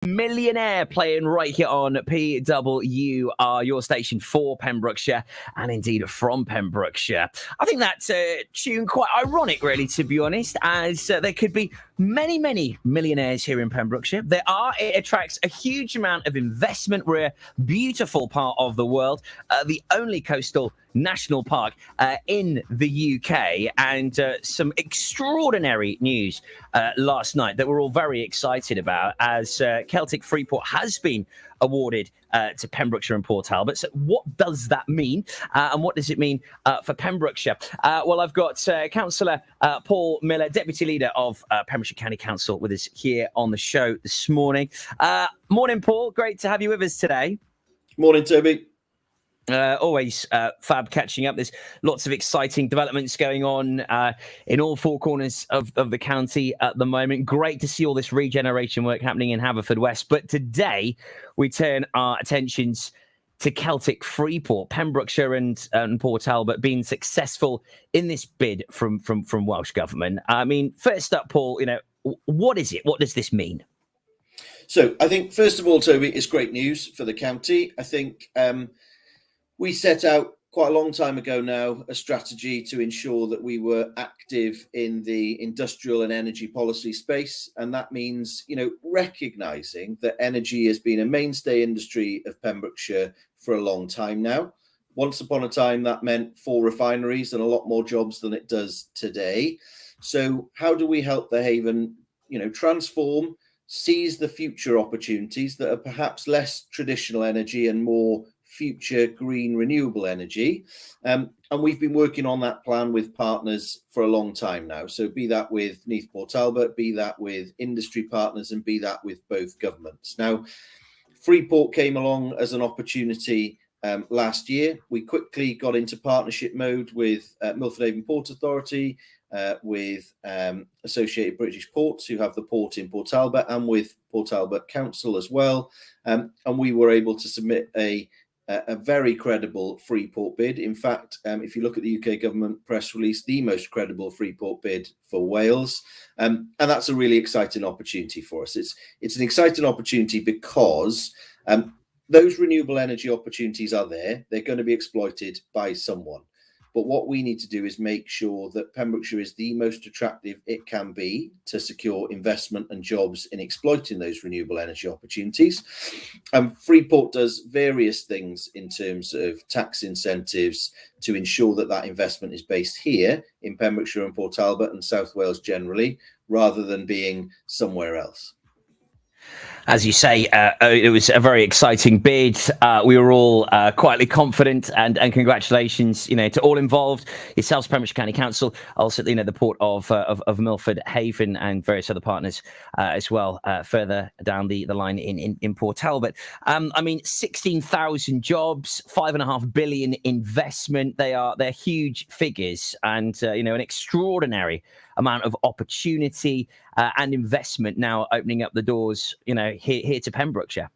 Millionaire playing right here on PWR, your station for Pembrokeshire and indeed from Pembrokeshire. I think that's tune quite ironic, really, to be honest, as there could be many millionaires here in Pembrokeshire. It attracts a huge amount of investment. We're a beautiful part of the world, the only coastal national park in the UK, and some extraordinary news last night that we're all very excited about, as Celtic Freeport has been awarded to Pembrokeshire and Port Talbot. So what does that mean, and what does it mean for Pembrokeshire? Well, I've got Councillor Paul Miller, Deputy Leader of Pembrokeshire County Council, with us here on the show this morning. Morning, Paul. Great to have you with us today. Morning, Toby. Always fab catching up. There's lots of exciting developments going on in all four corners of the county at the moment. Great to see all this regeneration work happening in Haverfordwest. But today we turn our attentions to Celtic Freeport, Pembrokeshire and Port Talbot being successful in this bid from Welsh Government. I mean, first up, Paul, what is it? What does this mean? So I think, first of all, Toby, it's great news for the county. I think we set out quite a long time ago now a strategy to ensure that we were active in the industrial and energy policy space. And that means, recognising that energy has been a mainstay industry of Pembrokeshire for a long time now. Once upon a time, that meant 4 refineries and a lot more jobs than it does today. So how do we help the Haven, transform, seize the future opportunities that are perhaps less traditional energy and more future green renewable energy, and we've been working on that plan with partners for a long time now. So be that with Port Talbot, be that with industry partners, and be that with both governments. Now, Freeport came along as an opportunity last year. We quickly got into partnership mode with Milford Haven Port Authority, with Associated British Ports, who have the port in Port Talbot, and with Port Talbot Council as well, and we were able to submit a very credible Freeport bid. In fact, if you look at the UK government press release, the most credible Freeport bid for Wales. And that's a really exciting opportunity for us. It's an exciting opportunity because those renewable energy opportunities are there. They're going to be exploited by someone. But what we need to do is make sure that Pembrokeshire is the most attractive it can be to secure investment and jobs in exploiting those renewable energy opportunities. Freeport does various things in terms of tax incentives to ensure that that investment is based here in Pembrokeshire and Port Talbot and South Wales generally, rather than being somewhere else. As you say, it was a very exciting bid. We were all quietly confident, and congratulations, to all involved. Yourselves, Pembrokeshire County Council, also, the port of Milford Haven, and various other partners as well, further down the line in Port Talbot. 16,000 jobs, $5.5 billion investment. They're huge figures, and an extraordinary amount of opportunity and investment now opening up the doors, here to Pembrokeshire.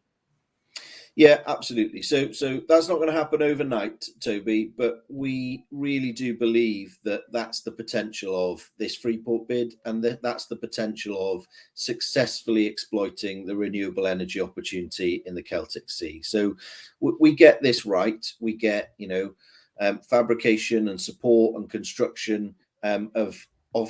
Yeah, absolutely. So that's not going to happen overnight, Toby, but we really do believe that that's the potential of this Freeport bid, and that's the potential of successfully exploiting the renewable energy opportunity in the Celtic Sea. So we get this right. We get, fabrication and support and construction of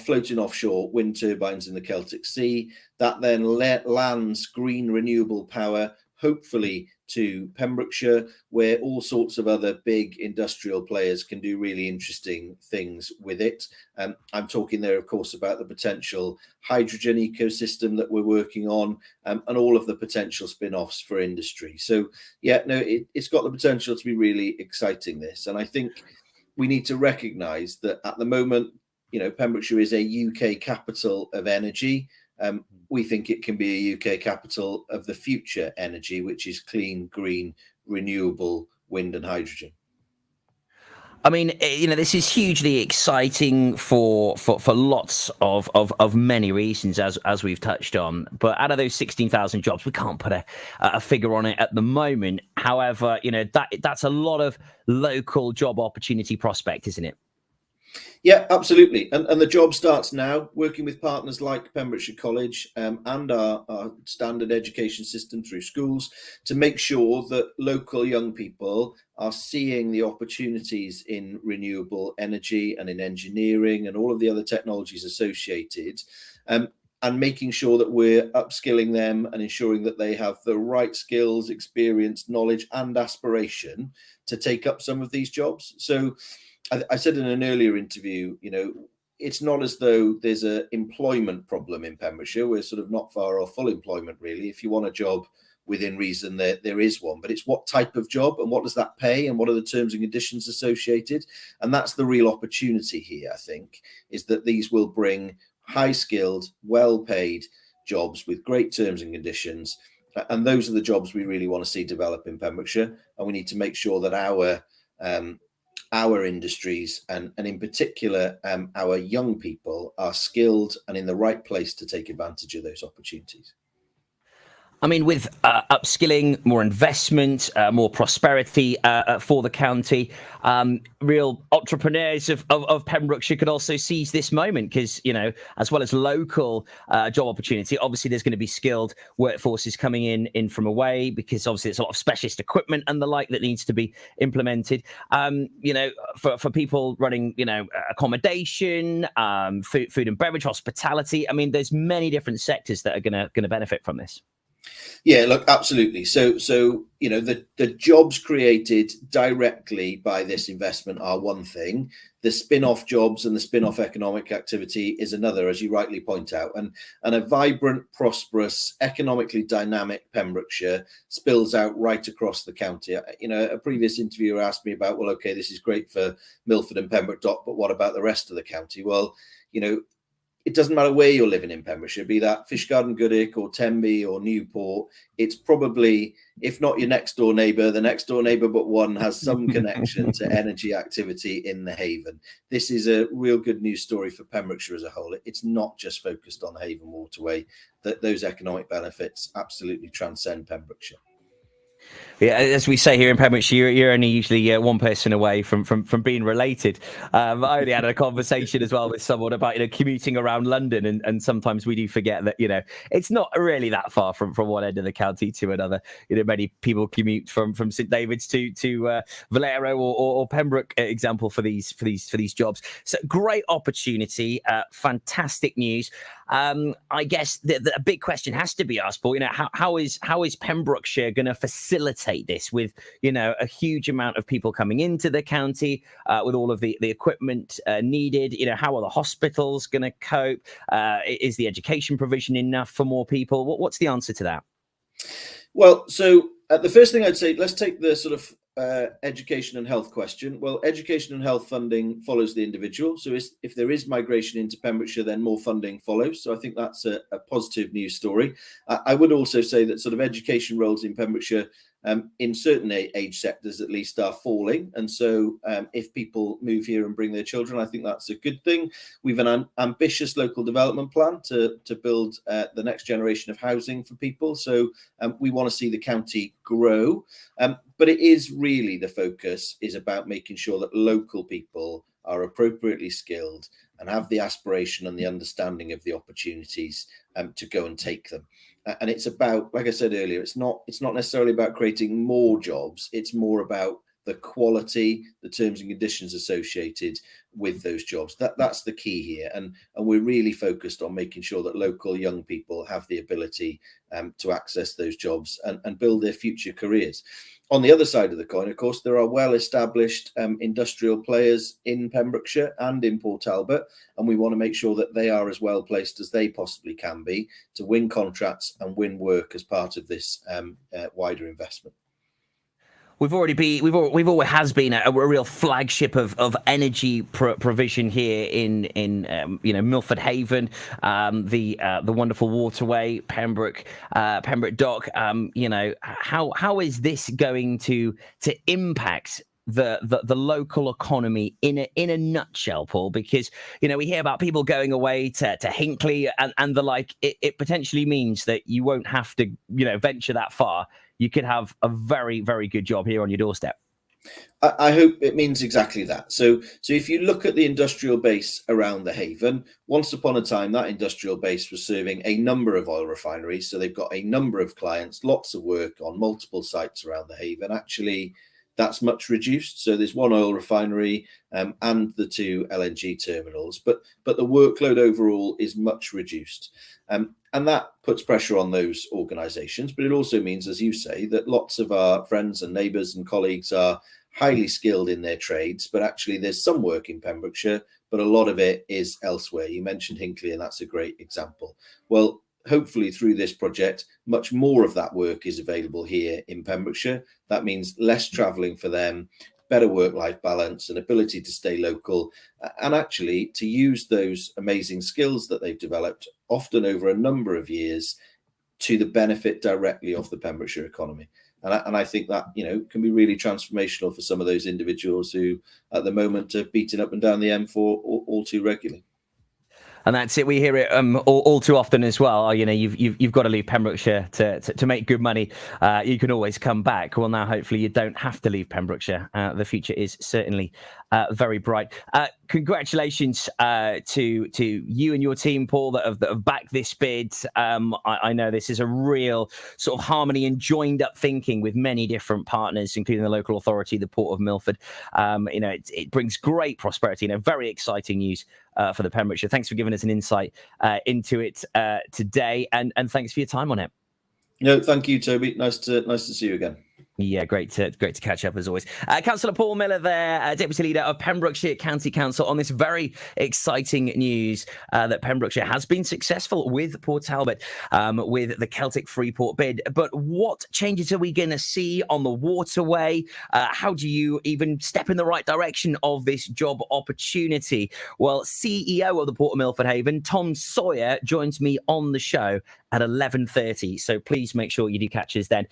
floating offshore wind turbines in the Celtic Sea. That then lands green renewable power, hopefully to Pembrokeshire, where all sorts of other big industrial players can do really interesting things with it. I'm talking there, of course, about the potential hydrogen ecosystem that we're working on, and all of the potential spin-offs for industry. So, it's got the potential to be really exciting, this. And I think we need to recognise that at the moment, Pembrokeshire is a UK capital of energy. We think it can be a UK capital of the future energy, which is clean, green, renewable wind and hydrogen. This is hugely exciting for lots of many reasons, as we've touched on. But out of those 16,000 jobs, we can't put a figure on it at the moment. However, that's a lot of local job opportunity prospect, isn't it? Yeah, absolutely. And the job starts now, working with partners like Pembrokeshire College and our standard education system through schools to make sure that local young people are seeing the opportunities in renewable energy and in engineering and all of the other technologies associated, um, and making sure that we're upskilling them and ensuring that they have the right skills, experience, knowledge, and aspiration to take up some of these jobs. So I said in an earlier interview, it's not as though there's an employment problem in Pembrokeshire. We're sort of not far off full employment, really. If you want a job within reason, there is one. But it's what type of job and what does that pay and what are the terms and conditions associated? And that's the real opportunity here, I think, is that these will bring high-skilled, well-paid jobs with great terms and conditions. And those are the jobs we really want to see develop in Pembrokeshire. And we need to make sure that our industries and in particular our young people are skilled and in the right place to take advantage of those opportunities. I mean, with upskilling, more investment, more prosperity for the county, real entrepreneurs of Pembrokeshire could also seize this moment because, as well as local job opportunity, obviously there's going to be skilled workforces coming in from away because obviously there's a lot of specialist equipment and the like that needs to be implemented. For people running, accommodation, food and beverage, hospitality. I mean, there's many different sectors that are going to benefit from this. Yeah, look, absolutely. So the jobs created directly by this investment are one thing. The spin-off jobs and the spin-off economic activity is another, as you rightly point out. And a vibrant, prosperous, economically dynamic Pembrokeshire spills out right across the county. A previous interviewer asked me about, well, okay, this is great for Milford and Pembroke Dock, but what about the rest of the county? Well, it doesn't matter where you're living in Pembrokeshire, be that Fishguard, Goodwick or Tenby or Newport. It's probably, if not your next door neighbour, the next door neighbour but one has some connection to energy activity in the Haven. This is a real good news story for Pembrokeshire as a whole. It's not just focused on the Haven Waterway. That those economic benefits absolutely transcend Pembrokeshire. Yeah, as we say here in Pembrokeshire, you're only usually one person away from being related. I only had a conversation as well with someone about commuting around London, and sometimes we do forget that it's not really that far from one end of the county to another. Many people commute from St David's to Valero or Pembroke, example for these jobs. So great opportunity, fantastic news. I guess the big question has to be asked, Paul. How is Pembrokeshire going to facilitate this with a huge amount of people coming into the county with all of the equipment needed? How are the hospitals going to cope? Is the education provision enough for more people? What's the answer to that? Well, so the first thing I'd say, let's take the sort of education and health question. Well, education and health funding follows the individual. So if there is migration into Pembrokeshire, then more funding follows. So I think that's a positive news story. I would also say that sort of education roles in Pembrokeshire in certain age sectors at least are falling. And so if people move here and bring their children, I think that's a good thing. We've an ambitious local development plan to build the next generation of housing for people. So we want to see the county grow. But it is really the focus is about making sure that local people are appropriately skilled and have the aspiration and the understanding of the opportunities to go and take them. And it's about, like I said earlier, it's not necessarily about creating more jobs. It's more about the quality, the terms and conditions associated with those jobs. That's the key here. And we're really focused on making sure that local young people have the ability to access those jobs and build their future careers. On the other side of the coin, of course, there are well-established industrial players in Pembrokeshire and in Port Talbot, and we want to make sure that they are as well placed as they possibly can be to win contracts and win work as part of this wider investment. We've always been a real flagship of energy provision here in Milford Haven, the wonderful waterway, Pembroke Dock. How is this going to impact the local economy in a nutshell, Paul? Because we hear about people going away to Hinckley and the like. It potentially means that you won't have to venture that far. You could have a very, very good job here on your doorstep. I hope it means exactly that. So if you look at the industrial base around the haven, once upon a time, that industrial base was serving a number of oil refineries. So they've got a number of clients, lots of work on multiple sites around the haven. Actually, that's much reduced. So there's one oil refinery and the two LNG terminals, but the workload overall is much reduced. And that puts pressure on those organisations. But it also means, as you say, that lots of our friends and neighbours and colleagues are highly skilled in their trades, but actually there's some work in Pembrokeshire, but a lot of it is elsewhere. You mentioned Hinckley, and that's a great example. Well, hopefully through this project, much more of that work is available here in Pembrokeshire. That means less travelling for them, better work-life balance, and ability to stay local, and actually to use those amazing skills that they've developed, often over a number of years, to the benefit directly of the Pembrokeshire economy. And I think that, can be really transformational for some of those individuals who, at the moment, are beaten up and down the M4 all too regularly. And that's it. We hear it all too often as well. You've got to leave Pembrokeshire to make good money. You can always come back. Well, now hopefully you don't have to leave Pembrokeshire. The future is certainly very bright. Congratulations to you and your team, Paul, that have backed this bid. I know this is a real sort of harmony and joined up thinking with many different partners, including the local authority, the Port of Milford. It brings great prosperity and very exciting news for the Pembrokeshire. Thanks for giving us an insight into it today, and thanks for your time on it. No, thank you, Toby. Nice to see you again. Yeah, great to catch up as always. Councillor Paul Miller there, Deputy Leader of Pembrokeshire County Council, on this very exciting news that Pembrokeshire has been successful with Port Talbot with the Celtic Freeport bid. But what changes are we going to see on the waterway? How do you even step in the right direction of this job opportunity? Well, CEO of the Port of Milford Haven, Tom Sawyer, joins me on the show at 11:30. So please make sure you do catch us then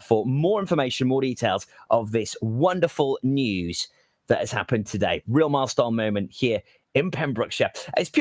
for more information, more details of this wonderful news that has happened today. Real milestone moment here in Pembrokeshire. It's pure